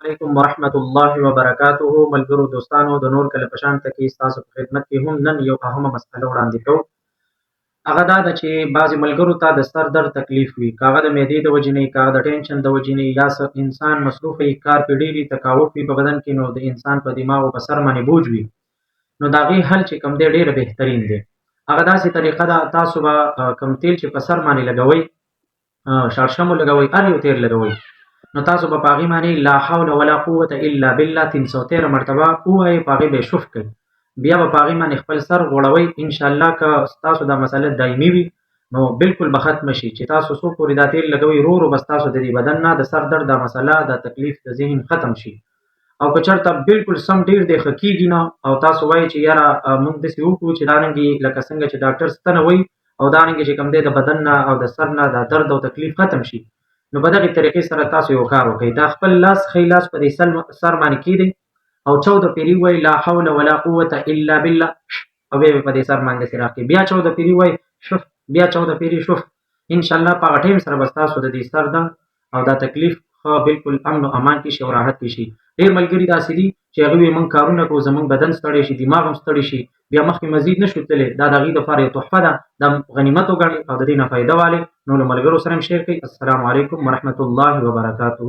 علیکم ورحمت الله وبرکاته. ملګرو دوستانو د نور کله پشان ته کې تاسو په خدمت کې هم نن یو اهمه مسله وړاندې کوم. هغه دا ده چې بعضې ملګرو ته د سر درد تکلیف وي، که هغه د معدې د وجې نه وي، که هغه د ټینشن د وجې نه وي، یا انسان مصروفه وي، کار پرې ډېر وي، تکاوف وي په بدن کې، نو د انسان په دماغ او په سر باندې بوج وي، نو د هغې حل چې کوم دی ډېره بهترین دی. هغه داسې طریقه ده، تاسو به کوم تیل چې په سر باندې لګوئ، شړشم ولګوئ، هر یو تیل لګوئ، نو تاسو به په هغې باندې لا حول ولا قوة الا بالله 313 مرتبه ووایئ، په هغې به یې شف کړئ. بیا به په هغې باندې خپل سر غوړوئ. انشاءالله که ستاسو دا مسله دایمي وي نو بالکل به ختمه شي، چې تاسو څو پورې دا تیل لګوئ ورو ورو به ستاسو د دې بدن نه د سر درد دا مسله دا تکلیف د ذهن ختم شي. او که چېرته بالکل سم ډېر دی ښه کېږي نه، او تاسو وایئ چې یاره موږ داسې وکړو چې دارنګې لکه څنګه چې ډاکټر ستنه وایي، او دارنګې چې کوم دی د بدن نه او د سر نه دا درد او تکلیف ختم شي، نو په دغې طریقې سره تاسو یو کار وکړئ. دا خپل لاس ښی لاس په دې سر باندې کېږدئ او 14 پیرې ووایئ لا حول ولا قوة الا بالله، او بیا یې په دې سر باندې داسې راکړئ. بیا 14 پیرې ووایئ شف، بیا 14 پیرې شف. انشاءالله په هغه ټایم سره به ستاسو د دې سر درد او دا تکلیف ښه بالکل امن و امان کې شي او راحت کې شي. ډېر ملګري داسې دي چې هغوی وایي موږ کارونه کوو، زموږ بدن ستړی شي، دماغ هم ستړی شي، بیا مخکې مزید نه شو تللی، دا د هغوی دپاره یو تحفه ده، دا غنیمت وګڼئ او د دې نه فایده والئ. نو له ملګرو سره هم شیر کړئ. السلام علیکم ورحمة الله وبرکاته.